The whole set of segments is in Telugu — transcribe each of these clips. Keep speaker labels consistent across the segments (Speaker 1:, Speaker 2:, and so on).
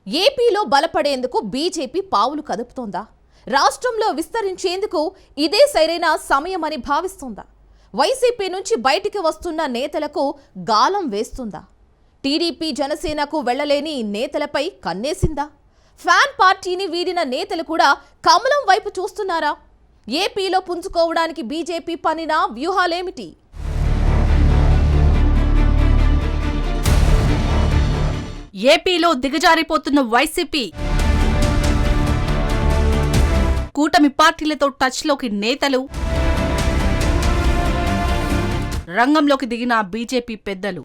Speaker 1: ఏపీలో బలపడేందుకు బీజేపీ పావులు కదుపుతోందా? రాష్ట్రంలో విస్తరించేందుకు ఇదే సరైన సమయమని భావిస్తోందా? వైసీపీ నుంచి బయటికి వస్తున్న నేతలకు గాలం వేస్తుందా? టీడీపీ జనసేనకు వెళ్లలేని నేతలపై కన్నేసిందా? ఫ్యాన్ పార్టీని వీడిన నేతలు కూడా కమలం వైపు చూస్తున్నారా? ఏపీలో పుంజుకోవడానికి బీజేపీ పన్నిన వ్యూహాలేమిటి?
Speaker 2: ఏపీలో దిగజారిపోతున్న వైసీపీ, కూటమి పార్టీలతో టచ్లోకి నేతలు, రంగంలోకి దిగిన బీజేపీ పెద్దలు.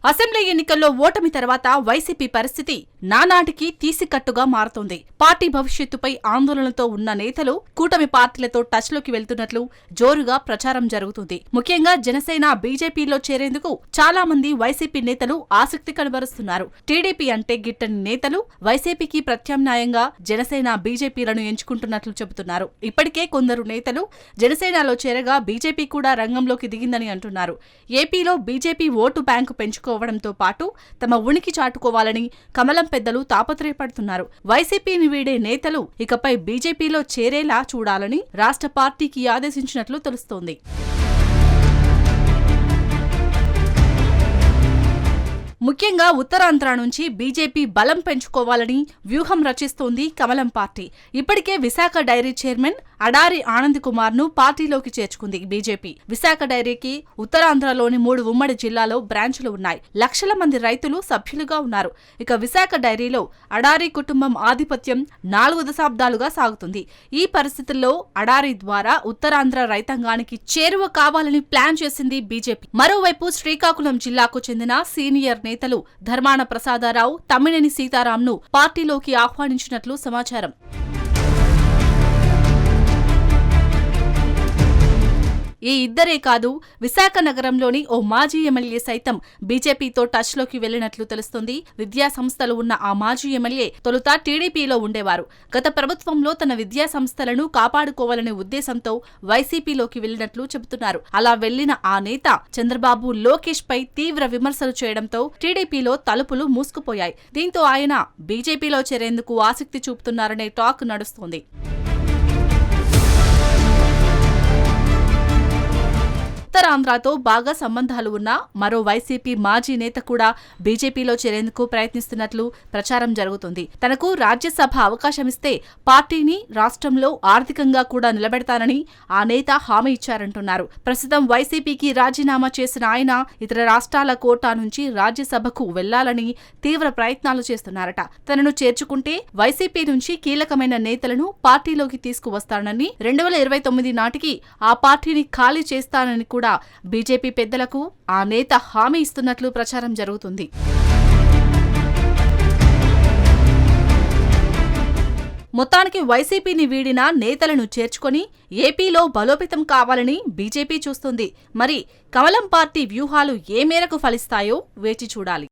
Speaker 2: అసెంబ్లీ ఎన్నికల్లో ఓటమి తర్వాత వైసీపీ పరిస్థితి నానాటికి తీసికట్టుగా మారుతోంది. పార్టీ భవిష్యత్తుపై ఆందోళనతో ఉన్న నేతలు కూటమి పార్టీలతో టచ్లోకి వెళ్తున్నట్లు జోరుగా ప్రచారం జరుగుతుంది. ముఖ్యంగా జనసేన, బీజేపీలో చేరేందుకు చాలా మంది వైసీపీ నేతలు ఆసక్తి కనబరుస్తున్నారు. టీడీపీ అంటే గిట్టని నేతలు వైసీపీకి ప్రత్యామ్నాయంగా జనసేన, బీజేపీలను ఎంచుకుంటున్నట్లు చెబుతున్నారు. ఇప్పటికే కొందరు నేతలు జనసేనలో చేరగా బీజేపీ కూడా రంగంలోకి దిగిందని అంటున్నారు. ఏపీలో బీజేపీ ఓటు బ్యాంకు పెంచుకోవడంతో పాటు తమ ఉనికి చాటుకోవాలని కమలం పెద్దలు తాపత్రయపడుతున్నారు. వైసీపీని వీడే నేతలు ఇకపై బీజేపీలో చేరేలా చూడాలని రాష్ట్ర పార్టీకి ఆదేశించినట్లు తెలుస్తోంది. ముఖ్యంగా ఉత్తరాంధ్ర నుంచి బీజేపీ బలం పెంచుకోవాలని వ్యూహం రచిస్తోంది కమలం పార్టీ. ఇప్పటికే విశాఖ డైరీ చైర్మన్ అడారి ఆనంద్ కుమార్ ను పార్టీలోకి చేర్చుకుంది బీజేపీ. విశాఖ డైరీకి ఉత్తరాంధ్రలోని 3 ఉమ్మడి జిల్లాలో బ్రాంచులు ఉన్నాయి. లక్షల మంది రైతులు సభ్యులుగా ఉన్నారు. ఇక విశాఖ డైరీలో అడారి కుటుంబం ఆధిపత్యం 4 దశాబ్దాలుగా సాగుతుంది. ఈ పరిస్థితుల్లో అడారి ద్వారా ఉత్తరాంధ్ర రైతాంగానికి చేరువ కావాలని ప్లాన్ చేసింది బీజేపీ. మరోవైపు శ్రీకాకుళం జిల్లాకు చెందిన సీనియర్ నేతలు ధర్మాన ప్రసాదరావు, తమ్మినేని సీతారాంను పార్టీలోకి ఆహ్వానించినట్లు సమాచారం. ఈ ఇద్దరే కాదు, విశాఖ నగరంలోని ఓ మాజీ ఎమ్మెల్యే సైతం బీజేపీతో టచ్లోకి వెళ్లినట్లు తెలుస్తోంది. విద్యా సంస్థలు ఉన్న ఆ మాజీ ఎమ్మెల్యే తొలుత టీడీపీలో ఉండేవారు. గత ప్రభుత్వంలో తన విద్యా సంస్థలను కాపాడుకోవాలనే ఉద్దేశంతో వైసీపీలోకి వెళ్లినట్లు చెబుతున్నారు. అలా వెళ్లిన ఆ నేత చంద్రబాబు, లోకేష్ పై తీవ్ర విమర్శలు చేయడంతో టీడీపీలో తలుపులు మూసుకుపోయాయి. దీంతో ఆయన బీజేపీలో చేరేందుకు ఆసక్తి చూపుతున్నారనే టాక్ నడుస్తోంది. ఉత్తరాంధ్రతో బాగా సంబంధాలు ఉన్న మరో వైసీపీ మాజీ నేత కూడా బీజేపీలో చేరేందుకు ప్రయత్నిస్తున్నట్లు ప్రచారం జరుగుతుంది. తనకు రాజ్యసభ అవకాశమిస్తే పార్టీని రాష్ట్రంలో ఆర్థికంగా కూడా నిలబెడతానని ఆ నేత హామీ ఇచ్చారంటున్నారు. ప్రస్తుతం వైసీపీకి రాజీనామా చేసిన ఆయన ఇతర రాష్ట్రాల కోటా నుంచి రాజ్యసభకు వెళ్లాలని తీవ్ర ప్రయత్నాలు చేస్తున్నారట. తనను చేర్చుకుంటే వైసీపీ నుంచి కీలకమైన నేతలను పార్టీలోకి తీసుకువస్తానని, 2029 నాటికి ఆ పార్టీని ఖాళీ చేస్తానని కూడా బీజేపీ పెద్దలకు ఆ నేత హామీ ఇస్తున్నట్లు ప్రచారం జరుగుతుంది. మొత్తానికి వైసీపీని వీడిన నేతలను చేర్చుకొని ఏపీలో బలోపేతం కావాలని బీజేపీ చూస్తుంది. మరి కమలం పార్టీ వ్యూహాలు ఏ మేరకు ఫలిస్తాయో వేచి చూడాలి.